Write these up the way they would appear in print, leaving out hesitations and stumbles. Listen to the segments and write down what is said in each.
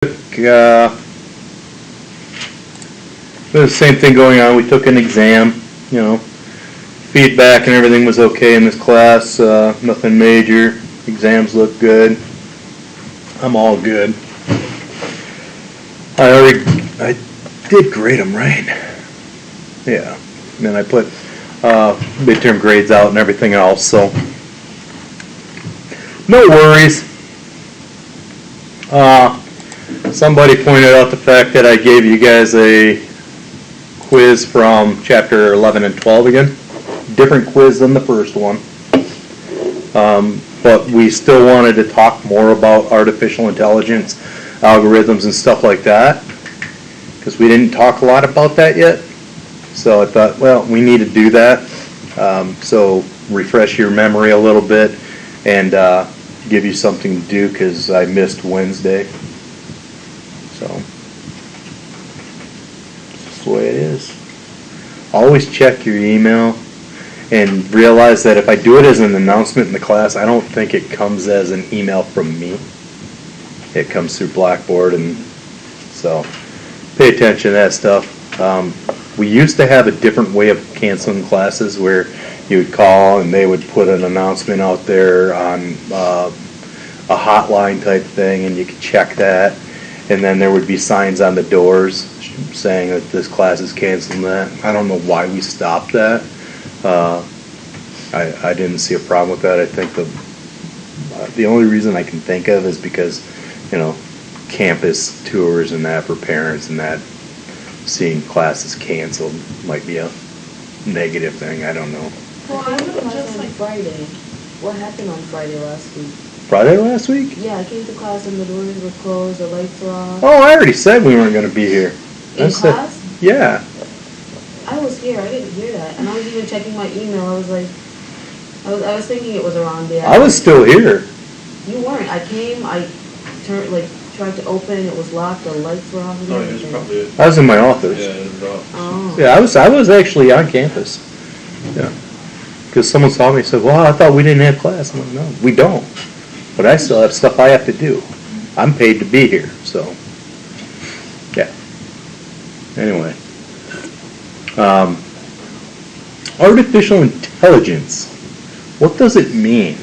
The same thing going on. We took an exam, feedback and everything was okay in this class, nothing major. Exams look good. I'm all good. I did grade them, right? Yeah. And then I put midterm grades out and everything else, so no worries. Somebody pointed out the fact that I gave you guys a quiz from chapter 11 and 12 again. Different quiz than the first one. But we still wanted to talk more about artificial intelligence, algorithms and stuff like that, because we didn't talk a lot about that yet. So I thought, well, we need to do that. So refresh your memory a little bit and give you something to do because I missed Wednesday. So it's just the way it is. Always check your email and realize that if I do it as an announcement in the class, I don't think it comes as an email from me. It comes through Blackboard, and so pay attention to that stuff. We used to have a different way of canceling classes where you would call and they would put an announcement out there on a hotline type thing, and you could check that, and then there would be signs on the doors saying that this class is canceled. That I don't know why we stopped that. I didn't see a problem with that. I think the only reason I can think of is because campus tours and that for parents and that seeing classes canceled might be a negative thing. I don't know. Well, I went to class on Friday. What happened on Friday last week? Friday last week? Yeah, I came to class and the doors were closed, the lights were off. Oh, I already said we weren't going to be here. In class? Yeah. I was here. I didn't hear that. And I was even checking my email. I was like, I was thinking it was around there. I was still here. You weren't. I came, I tried to open, it was locked, the lights were off. No, it was probably. I was in my office. Yeah, it was off. Oh. Yeah, I was actually on campus. Yeah. Because someone saw me and said, well, I thought we didn't have class. I'm like, no, we don't. But I still have stuff I have to do. I'm paid to be here, so. Yeah. Anyway. Artificial intelligence. What does it mean?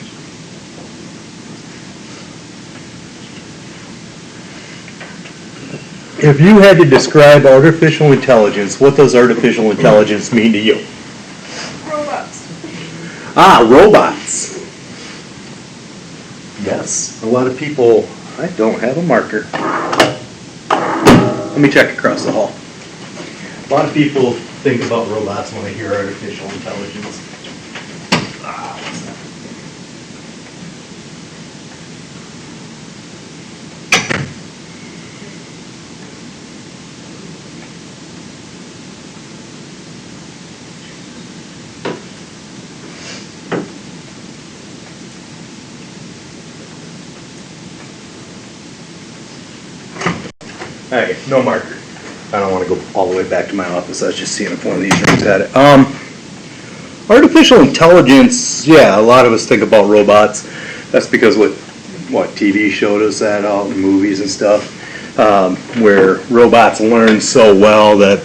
If you had to describe artificial intelligence, what does artificial intelligence mean to you? Robots. Robots. Yes. A lot of people, I don't have a marker. Let me check across the hall. A lot of people think about robots when they hear artificial intelligence. What's that? Hey, no marker. I don't want to go all the way back to my office. I was just seeing if one of these rooms had it. Artificial intelligence, yeah, a lot of us think about robots. That's because what TV showed us that, all the movies and stuff, where robots learn so well that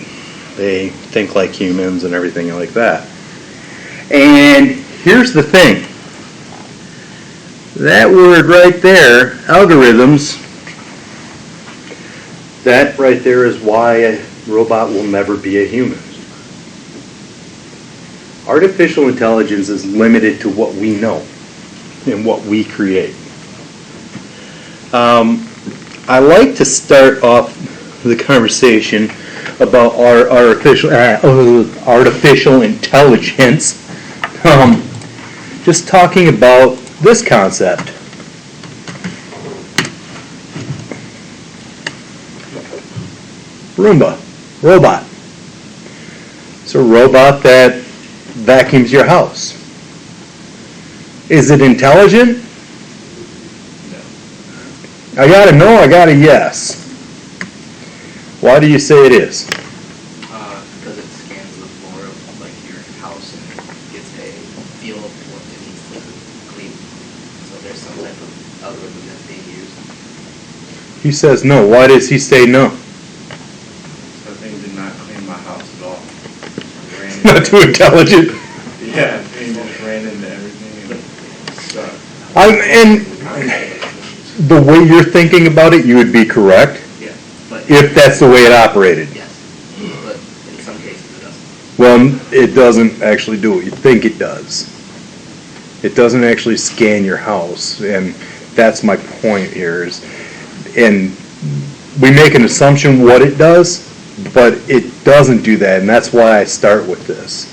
they think like humans and everything like that. And here's the thing. That word right there, algorithms, that right there is why a robot will never be a human. Artificial intelligence is limited to what we know and what we create. I like to start off the conversation about our artificial intelligence, just talking about this concept. Roomba, robot. It's a robot that vacuums your house. Is it intelligent? No. I got a no, I got a yes. Why do you say it is? Because it scans the floor of your house and gets a feel of what it needs to clean. So there's some type of algorithm that they use. He says no. Why does he say no? That thing did not clean my house at all. Ran into- Not too intelligent. Yeah, the thing just ran into everything and sucked. And the way you're thinking about it, you would be correct Yeah, but. if that's the way it operated. Yes, but in some cases it doesn't. Well, it doesn't actually do what you think it does. It doesn't actually scan your house, and that's my point here is, and we make an assumption what it does, but it doesn't do that, and that's why I start with this.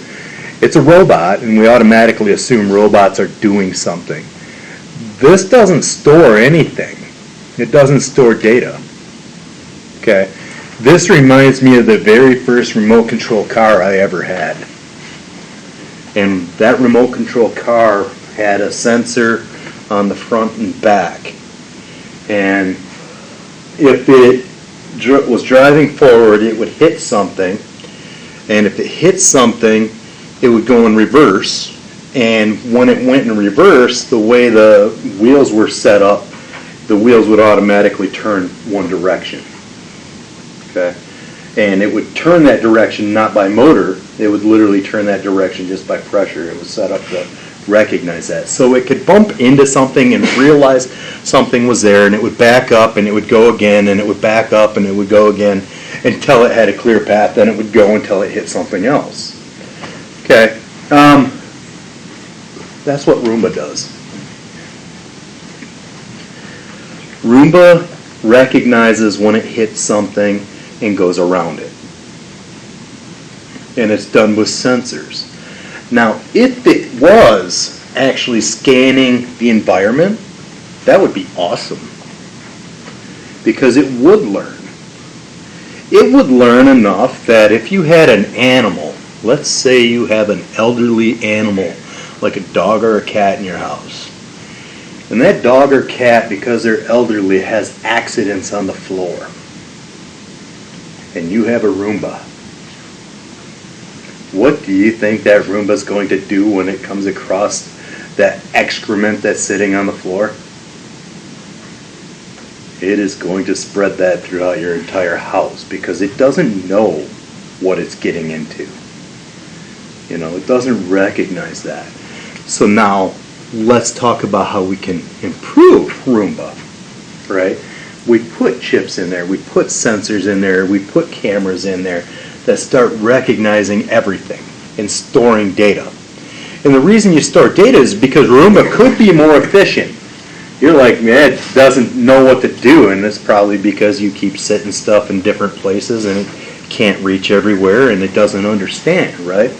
It's a robot, and we automatically assume robots are doing something. This doesn't store anything. It doesn't store data. Okay? This reminds me of the very first remote control car I ever had. And that remote control car had a sensor on the front and back. And if it was driving forward, it would hit something. And if it hit something, it would go in reverse. And when it went in reverse, the way the wheels were set up, the wheels would automatically turn one direction. Okay? And it would turn that direction not by motor, it would literally turn that direction just by pressure. It was set up to recognize that. So it could bump into something and realize something was there, and it would back up and it would go again, and it would back up and it would go again until it had a clear path, then it would go until it hit something else. Okay? That's what Roomba does. Roomba recognizes when it hits something and goes around it. And it's done with sensors. Now, if it was actually scanning the environment, that would be awesome. Because it would learn. It would learn enough that if you had an animal, let's say you have an elderly animal, like a dog or a cat in your house, and that dog or cat, because they're elderly, has accidents on the floor, and you have a Roomba, what do you think that Roomba's going to do when it comes across that excrement that's sitting on the floor? It is going to spread that throughout your entire house because it doesn't know what it's getting into. You know, it doesn't recognize that. So now, let's talk about how we can improve Roomba, right? We put chips in there, we put sensors in there, we put cameras in there that start recognizing everything and storing data. And the reason you store data is because Roomba could be more efficient. You're like, man, it doesn't know what to do, and it's probably because you keep setting stuff in different places and it can't reach everywhere and it doesn't understand, right?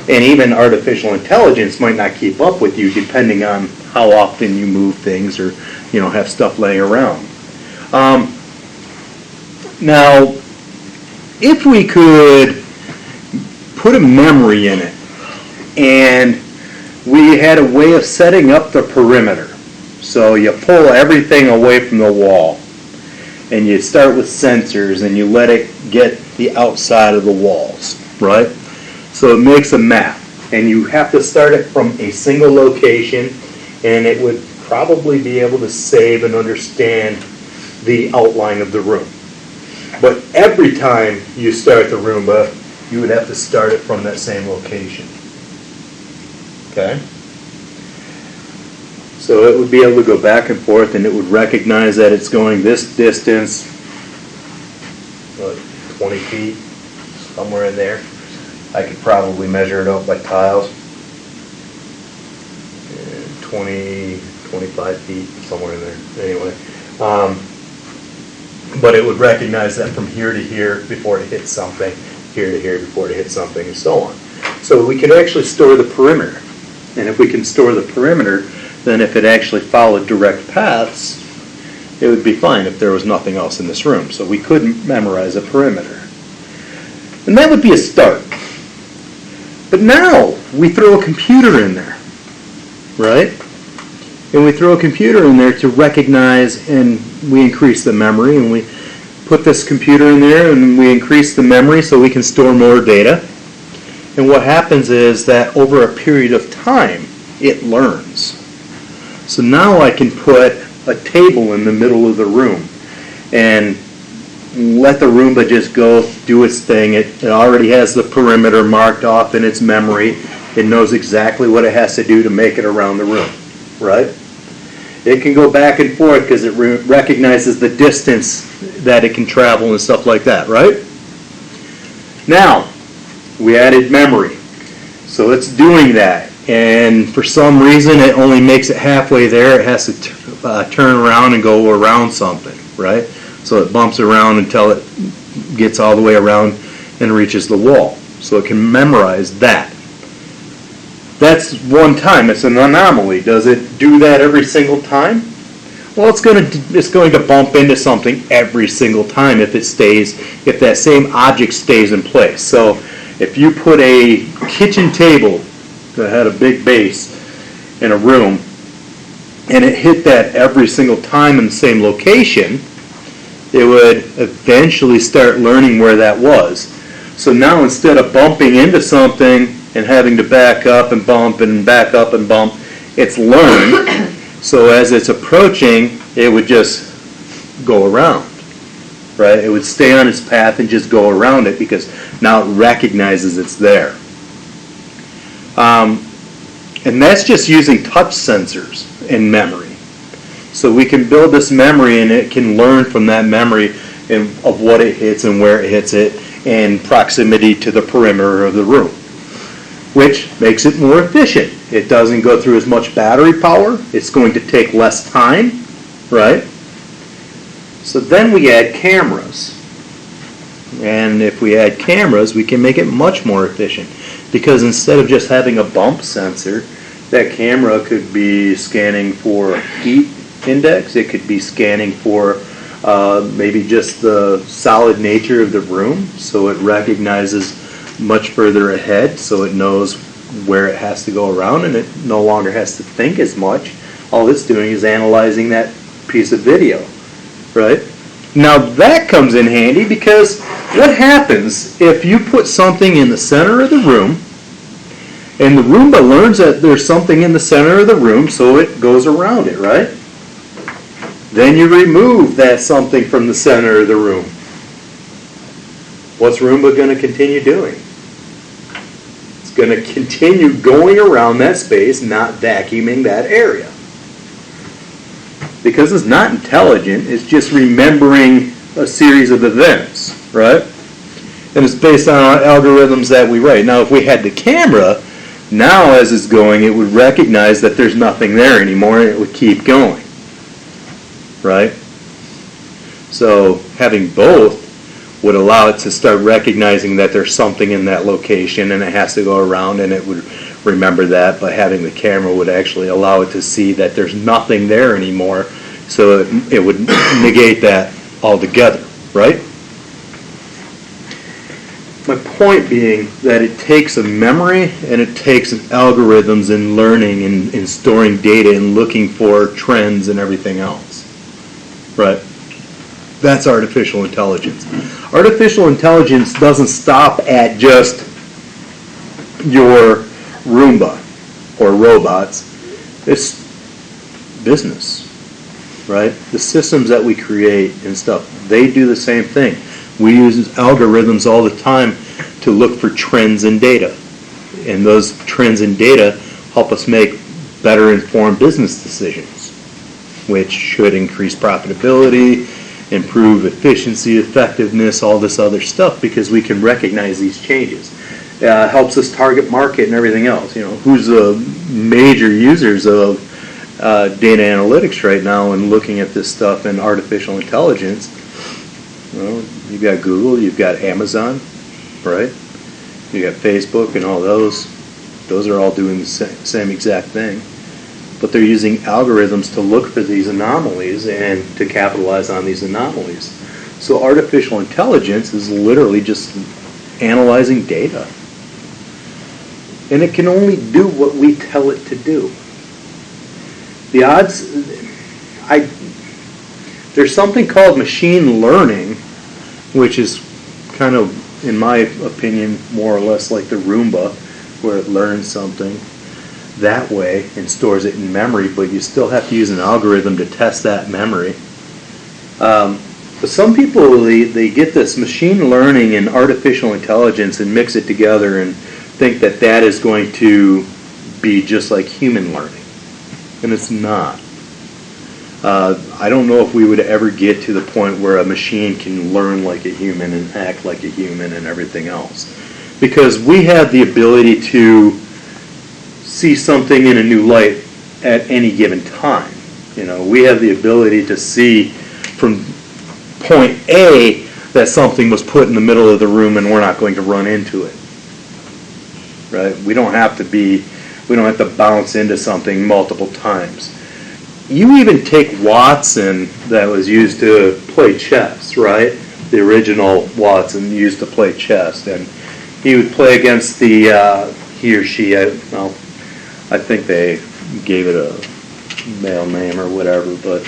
And even artificial intelligence might not keep up with you depending on how often you move things or, you know, have stuff laying around. Now, if we could put a memory in it and we had a way of setting up the perimeter. So you pull everything away from the wall and you start with sensors and you let it get the outside of the walls, right? So it makes a map, and you have to start it from a single location, and it would probably be able to save and understand the outline of the room. But every time you start the Roomba, you would have to start it from that same location. Okay? So it would be able to go back and forth, and it would recognize that it's going this distance, 20 feet, somewhere in there. I could probably measure it out by tiles. 20, 25 feet, somewhere in there. Anyway. But it would recognize that from here to here before it hits something, here to here before it hits something, and so on. So we could actually store the perimeter. And if we can store the perimeter, then if it actually followed direct paths, it would be fine if there was nothing else in this room. So we could memorize a perimeter. And that would be a start. But now we throw a computer in there, right? And we throw a computer in there to recognize, and we increase the memory, and we put this computer in there and we increase the memory so we can store more data. And what happens is that over a period of time, it learns. So now I can put a table in the middle of the room, and let the Roomba just go do its thing. It already has the perimeter marked off in its memory. It knows exactly what it has to do to make it around the room, right? It can go back and forth because it recognizes the distance that it can travel and stuff like that, right? Now, we added memory. So it's doing that. And for some reason, it only makes it halfway there. It has to turn around and go around something, right? So it bumps around until it gets all the way around and reaches the wall. So it can memorize that. That's one time. It's an anomaly. Does it do that every single time? Well, it's going to bump into something every single time if that same object stays in place. So if you put a kitchen table that had a big base in a room and it hit that every single time in the same location, it would eventually start learning where that was. So now instead of bumping into something and having to back up and bump and back up and bump, it's learned. So as it's approaching, it would just go around, right? It would stay on its path and just go around it because now it recognizes it's there. And that's just using touch sensors in memory. So we can build this memory and it can learn from that memory of what it hits and where it hits it and proximity to the perimeter of the room, which makes it more efficient. It doesn't go through as much battery power. It's going to take less time, right? So then we add cameras. And if we add cameras, we can make it much more efficient. Because instead of just having a bump sensor, that camera could be scanning for heat index. It could be scanning for maybe just the solid nature of the room. So it recognizes much further ahead, so it knows where it has to go around, and it no longer has to think as much. All it's doing is analyzing that piece of video, right? Now that comes in handy because what happens if you put something in the center of the room and the Roomba learns that there's something in the center of the room, so it goes around it, right? Then you remove that something from the center of the room. What's Roomba going to continue doing? It's going to continue going around that space, not vacuuming that area. Because it's not intelligent, it's just remembering a series of events, right? And it's based on our algorithms that we write. Now, if we had the camera, now as it's going, it would recognize that there's nothing there anymore, and it would keep going, right? So having both would allow it to start recognizing that there's something in that location and it has to go around, and it would remember that, but having the camera would actually allow it to see that there's nothing there anymore, so it would negate that altogether, right? My point being that it takes a memory and it takes algorithms and learning and storing data and looking for trends and everything else, right? That's artificial intelligence. Artificial intelligence doesn't stop at just your Roomba or robots. It's business, right? The systems that we create and stuff, they do the same thing. We use algorithms all the time to look for trends in data. And those trends in data help us make better informed business decisions, which should increase profitability, improve efficiency, effectiveness, all this other stuff, because we can recognize these changes. Helps us target market and everything else. You know, who's the major users of data analytics right now and looking at this stuff in artificial intelligence? Well, you've got Google, you've got Amazon, right? You got Facebook and all those. Those are all doing the same exact thing. But they're using algorithms to look for these anomalies and to capitalize on these anomalies. So artificial intelligence is literally just analyzing data. And it can only do what we tell it to do. The odds, there's something called machine learning, which is kind of, in my opinion, more or less like the Roomba, where it learns something that way and stores it in memory, but you still have to use an algorithm to test that memory. But some people, they get this machine learning and artificial intelligence and mix it together and think that that is going to be just like human learning. And it's not. I don't know if we would ever get to the point where a machine can learn like a human and act like a human and everything else. Because we have the ability to see something in a new light at any given time. You know, we have the ability to see from point A that something was put in the middle of the room and we're not going to run into it. Right? We don't have to bounce into something multiple times. You even take Watson that was used to play chess, right? The original Watson used to play chess, and he would play against the, he or she, I think they gave it a male name or whatever, but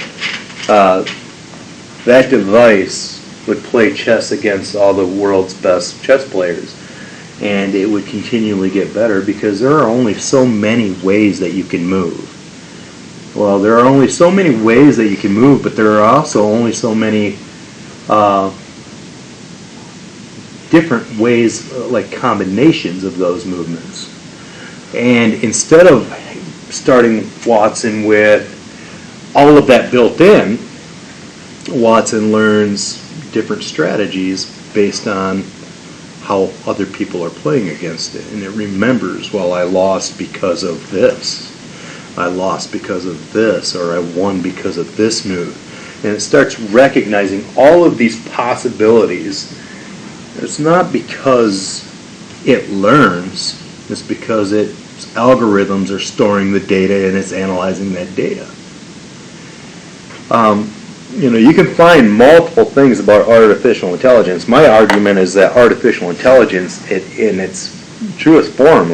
that device would play chess against all the world's best chess players, and it would continually get better because there are only so many ways that you can move. Well, there are only so many ways that you can move, but there are also only so many different ways, like combinations of those movements. And instead of starting Watson with all of that built in, Watson learns different strategies based on how other people are playing against it. And it remembers, well, I lost because of this. I lost because of this, or I won because of this move. And it starts recognizing all of these possibilities. It's not because it learns, it's because its algorithms are storing the data and it's analyzing that data. You can find multiple things about artificial intelligence. My argument is that artificial intelligence, in its truest form,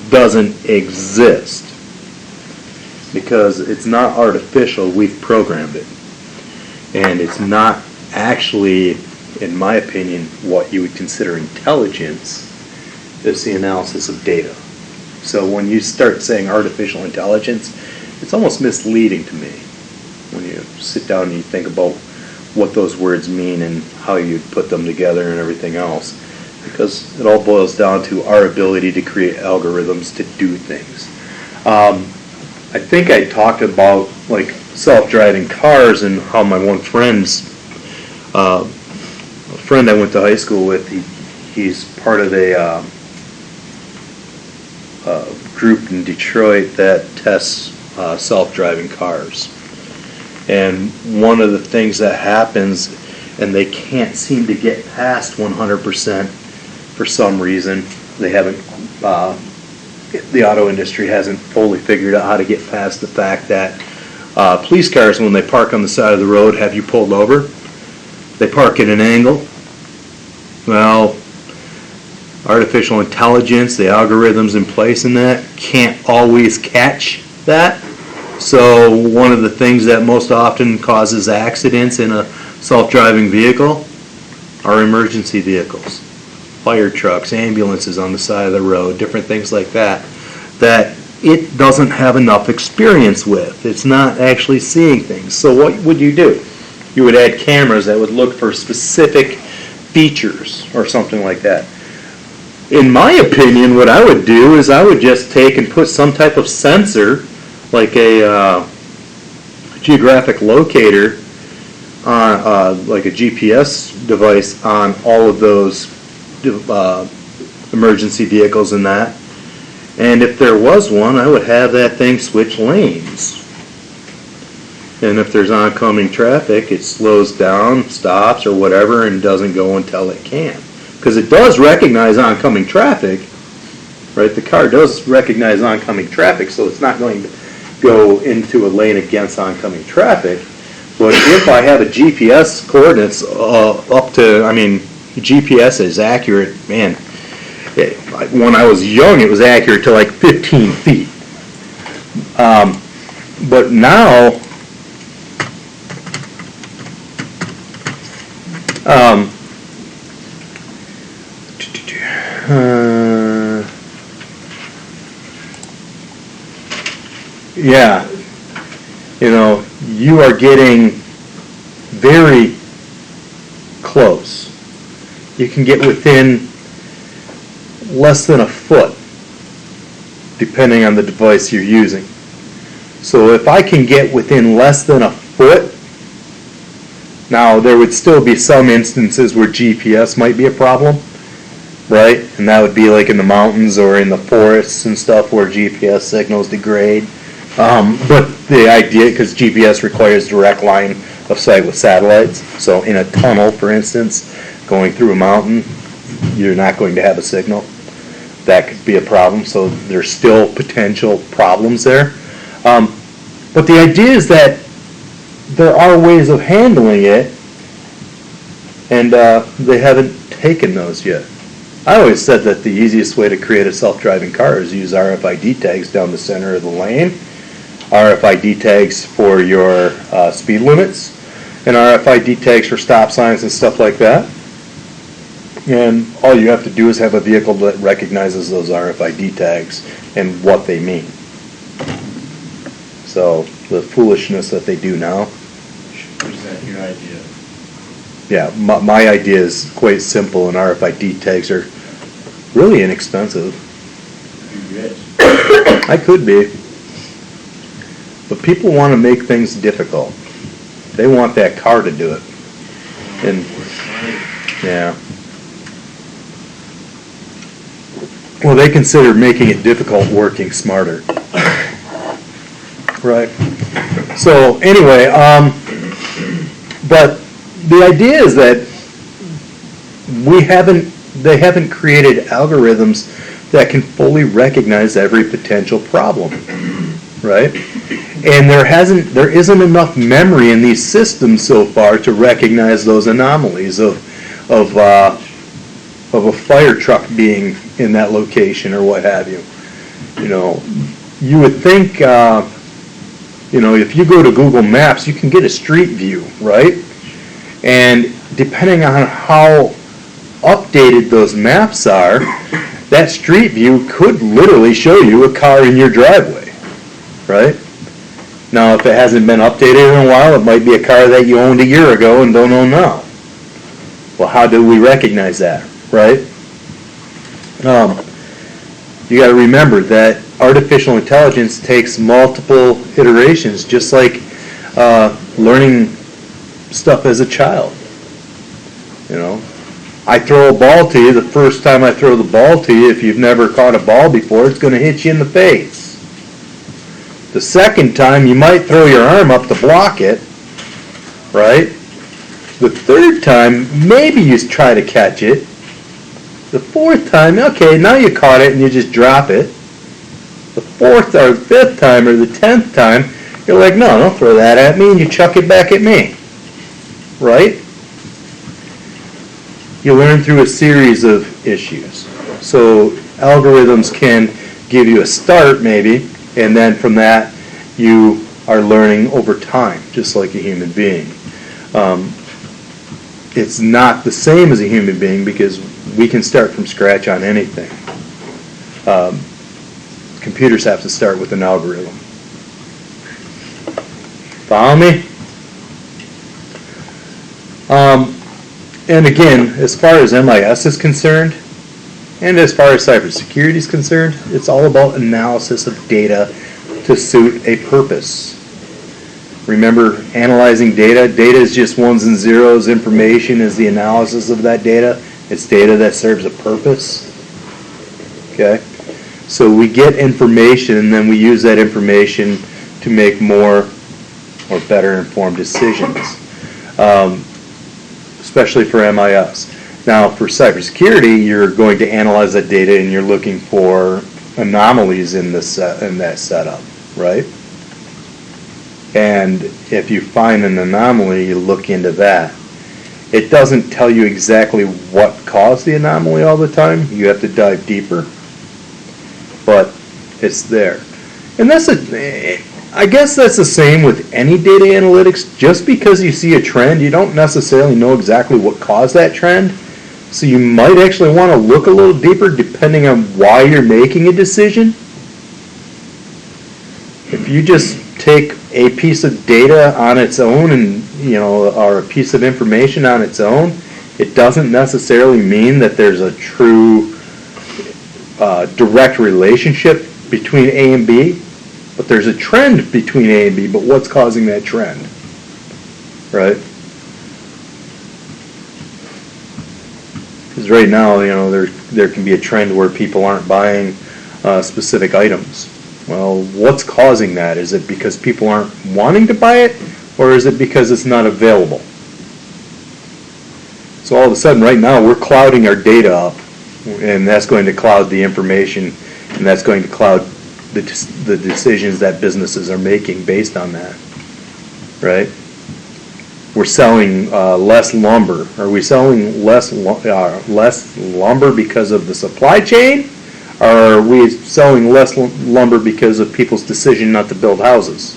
doesn't exist. Because it's not artificial, we've programmed it. And it's not actually, in my opinion, what you would consider intelligence. It's the analysis of data. So when you start saying artificial intelligence, it's almost misleading to me when you sit down and you think about what those words mean and how you put them together and everything else. Because it all boils down to our ability to create algorithms to do things. I think I talked about self-driving cars and how my one friend's a friend I went to high school with. He's part of a group in Detroit that tests self-driving cars. And one of the things that happens, and they can't seem to get past 100% for some reason. They haven't. The auto industry hasn't fully figured out how to get past the fact that police cars, when they park on the side of the road, have you pulled over, they park at an angle. Well, artificial intelligence, the algorithms in place in that, can't always catch that. So one of the things that most often causes accidents in a self-driving vehicle are emergency vehicles. Fire trucks, ambulances on the side of the road, different things like that it doesn't have enough experience with. It's not actually seeing things. So what would you do? You would add cameras that would look for specific features or something like that. In my opinion, what I would do is I would just take and put some type of sensor, like a geographic locator, on like a GPS device on all of those emergency vehicles and that. And if there was one, I would have that thing switch lanes. And if there's oncoming traffic, it slows down, stops, or whatever, and doesn't go until it can. Because it does recognize oncoming traffic, right? The car does recognize oncoming traffic, so it's not going to go into a lane against oncoming traffic. But if I have a GPS coordinates GPS is accurate, man. When I was young, it was accurate to 15 feet. But now, you are getting very close. You can get within less than a foot, depending on the device you're using. So if I can get within less than a foot, now there would still be some instances where GPS might be a problem, right? And that would be like in the mountains or in the forests and stuff where GPS signals degrade. But the idea, because GPS requires direct line of sight with satellites, so in a tunnel, for instance, going through a mountain, you're not going to have a signal. That could be a problem, so there's still potential problems there. But the idea is that there are ways of handling it, and they haven't taken those yet. I always said that the easiest way to create a self-driving car is use RFID tags down the center of the lane, RFID tags for your speed limits, and RFID tags for stop signs and stuff like that. And all you have to do is have a vehicle that recognizes those RFID tags and what they mean. So the foolishness that they do now. Is that your idea? Yeah, my idea is quite simple, and RFID tags are really inexpensive. You're rich. I could be. But people want to make things difficult. They want that car to do it. And yeah. Well, they consider making it difficult working smarter. Right. So anyway, but the idea is that they haven't created algorithms that can fully recognize every potential problem, right? And there isn't enough memory in these systems so far to recognize those anomalies of a fire truck being in that location or what have you. You know, you would think, if you go to Google Maps, you can get a street view, right? And depending on how updated those maps are, that street view could literally show you a car in your driveway, right? Now, if it hasn't been updated in a while, it might be a car that you owned a year ago and don't own now. Well, how do we recognize that, right? You got to remember that artificial intelligence takes multiple iterations, just like learning stuff as a child. You know, I throw a ball to you. The first time I throw the ball to you, if you've never caught a ball before, it's going to hit you in the face. The second time, you might throw your arm up to block it, right? The third time, maybe you try to catch it. The fourth time, okay, now you caught it and you just drop it. The fourth or fifth time or the 10th time, you're like, no, don't throw that at me, and you chuck it back at me, right? You learn through a series of issues. So algorithms can give you a start maybe, and then from that you are learning over time, just like a human being. It's not the same as a human being because we can start from scratch on anything. Computers have to start with an algorithm. Follow me? And again, as far as MIS is concerned, and as far as cybersecurity is concerned, it's all about analysis of data to suit a purpose. Remember, analyzing data. Data is just ones and zeros. Information is the analysis of that data. It's data that serves a purpose. Okay? So we get information, and then we use that information to make more or better informed decisions, especially for MIS. Now, for cybersecurity, you're going to analyze that data, and you're looking for anomalies in that setup, right? And if you find an anomaly, you look into that. It doesn't tell you exactly what caused the anomaly all the time. You have to dive deeper, but it's there. And I guess that's the same with any data analytics. Just because you see a trend, you don't necessarily know exactly what caused that trend. So you might actually want to look a little deeper depending on why you're making a decision. If you just take a piece of data on its own or a piece of information on its own It doesn't necessarily mean that there's a true direct relationship between A and B, but there's a trend between A and B, but what's causing that trend? Right? Because right now, there can be a trend where people aren't buying specific items. Well, what's causing that? Is it because people aren't wanting to buy it, or is it because it's not available? So all of a sudden, right now, we're clouding our data up, and that's going to cloud the information, and that's going to cloud the decisions that businesses are making based on that, right? We're selling less lumber. Are we selling less lumber because of the supply chain, or are we selling less lumber because of people's decision not to build houses?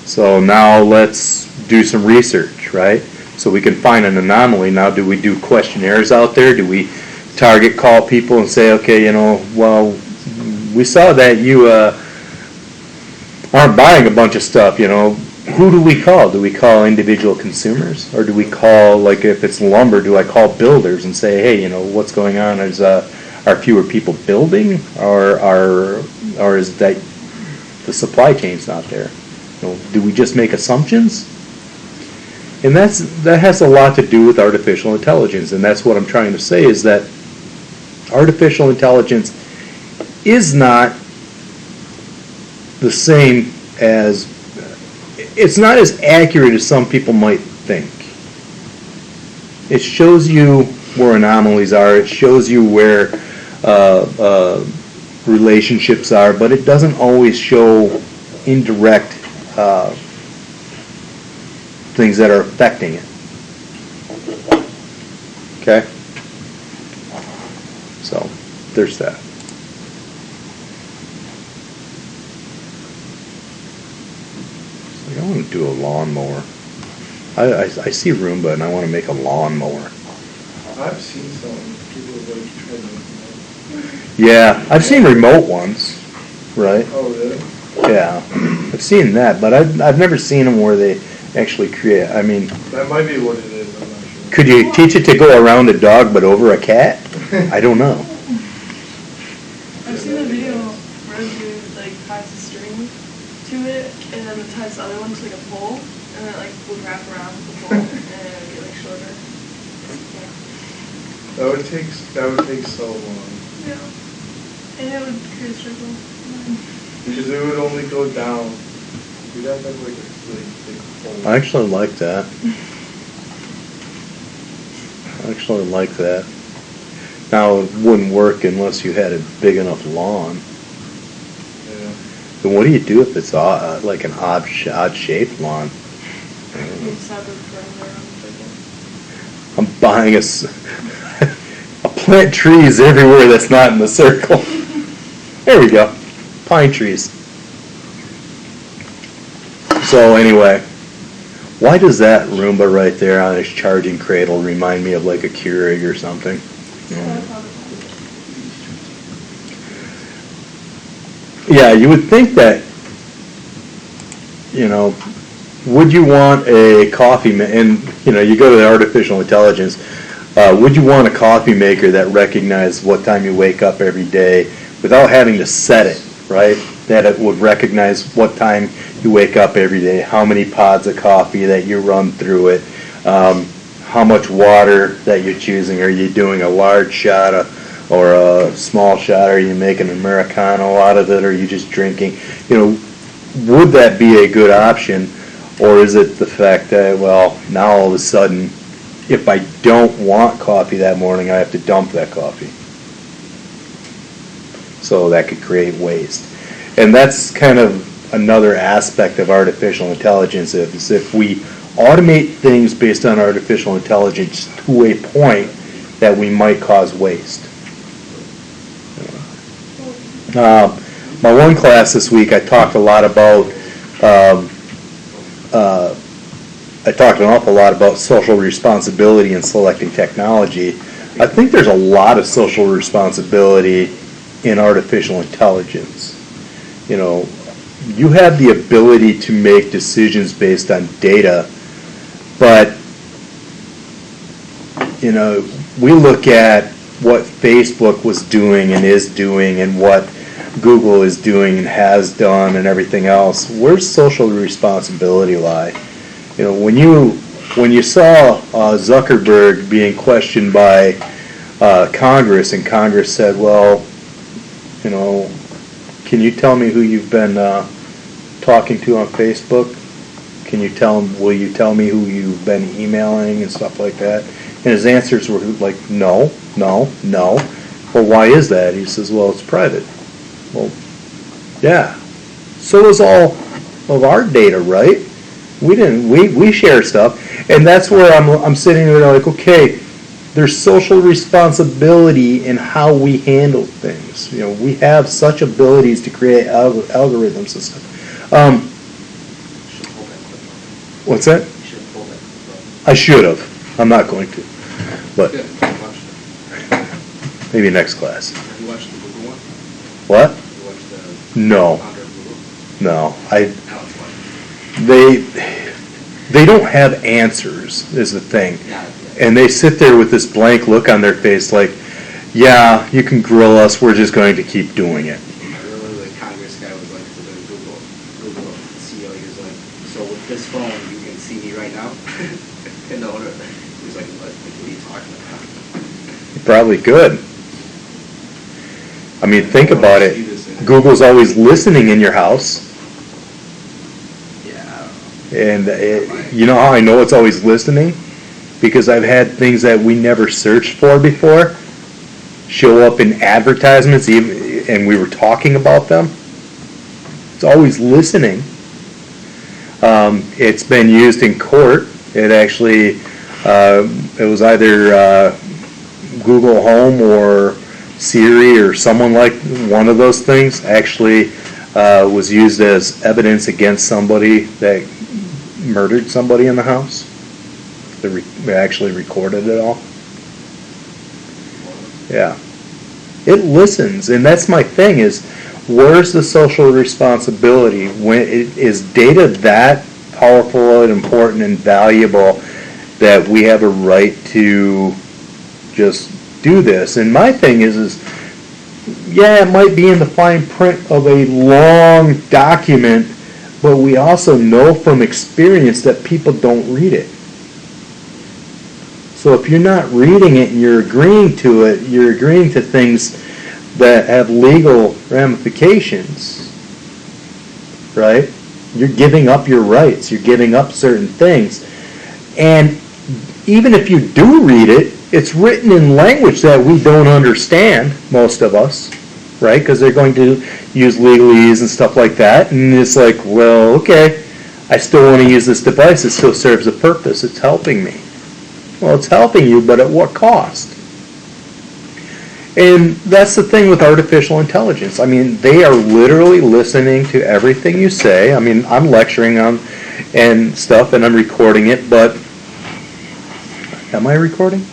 So now let's do some research, right? So we can find an anomaly. Now, do we do questionnaires out there? Do we target call people and say, okay, well, we saw that you aren't buying a bunch of stuff, Who do we call? Do we call individual consumers? Or do we call, like if it's lumber, do I call builders and say, hey, what's going on? Are fewer people building? Or is that the supply chain's not there? Do we just make assumptions? And that has a lot to do with artificial intelligence, and that's what I'm trying to say, is that artificial intelligence is not the same as, it's not as accurate as some people might think. It shows you where anomalies are, it shows you where relationships are, but it doesn't always show indirect things that are affecting it. Okay? So, there's that. I want to do a lawnmower. I see Roomba and I want to make a lawnmower. I've seen some people like try to. Yeah, I've seen remote ones, right? Oh, really? Yeah, I've seen that, but I've never seen them where they actually create. I mean, That might be what it is, I'm not sure. could you teach it to go around a dog but over a cat? I don't know. I've seen a video where a dude ties a string to it, and then it ties the other one to a pole, and then it would wrap around the pole, and it would get shorter. Yeah. That would take so long. Yeah. And it would create a circle. Because it would only go down. You'd have to have a really big hole. I actually like that. Now, it wouldn't work unless you had a big enough lawn. Yeah. Then what do you do if it's like an odd-shaped lawn? I'm buying I'll plant trees everywhere that's not in the circle. There we go. Pine trees. So anyway, why does that Roomba right there on its charging cradle remind me of like a Keurig or something? Yeah, you would think that, would you want a coffee, and you go to the artificial intelligence, would you want a coffee maker that recognizes what time you wake up every day without having to set it, right? That it would recognize what time you wake up every day, how many pods of coffee that you run through it, how much water that you're choosing. Are you doing a large shot or a small shot? Are you making an Americano out of it? Or are you just drinking? Would that be a good option? Or is it the fact that, well, now all of a sudden, if I don't want coffee that morning, I have to dump that coffee? So that could create waste. And that's kind of another aspect of artificial intelligence, is if we automate things based on artificial intelligence to a point that we might cause waste. My one class this week, I talked a lot about, I talked an awful lot about social responsibility in selecting technology. I think there's a lot of social responsibility in artificial intelligence. You have the ability to make decisions based on data, but you know, we look at what Facebook was doing and is doing and what Google is doing and has done and everything else. Where's social responsibility lie? You know, when you saw Zuckerberg being questioned by Congress, and Congress said, well, you know, can you tell me who you've been talking to on Facebook? Will you tell me who you've been emailing and stuff like that? And his answers were like, no, no, no. Well, why is that? He says, well, it's private. Well, yeah. So is all of our data, right? We share stuff. And that's where I'm sitting there like, okay, there's social responsibility in how we handle things. You know, we have such abilities to create algorithms and stuff. What's that? You should pull that clip I should have. I'm not going to. up. But Good, I watched it. maybe next class. Have you watched the Google one? What? Have you watched the No. founder of Google? No. Now it's funny. They don't have answers is the thing. Yeah. And they sit there with this blank look on their face like, yeah, you can grill us, we're just going to keep doing it. Literally, the Congress guy was like, to the Google CEO, he was like, so with this phone, you can see me right now? And the owner, he was like, what are you talking about? Probably could. I mean, think about it. Google's always listening in your house. Yeah. And you know how I know it's always listening? Because I've had things that we never searched for before show up in advertisements, and we were talking about them. It's always listening. It's been used in court. It actually, it was either Google Home or Siri or someone like one of those things actually was used as evidence against somebody that murdered somebody in the house. They actually recorded it all. Yeah. It listens, and that's my thing is, where's the social responsibility? When is data that powerful and important and valuable that we have a right to just do this? And my thing is yeah, it might be in the fine print of a long document, but we also know from experience that people don't read it. So if you're not reading it and you're agreeing to it, you're agreeing to things that have legal ramifications, right? You're giving up your rights. You're giving up certain things. And even if you do read it, it's written in language that we don't understand, most of us, right? Because they're going to use legalese and stuff like that. And it's like, well, okay, I still want to use this device. It still serves a purpose. It's helping me. Well, it's helping you, but at what cost? And that's the thing with artificial intelligence. I mean, they are literally listening to everything you say. I mean, I'm lecturing on and stuff, and I'm recording it, but am I recording?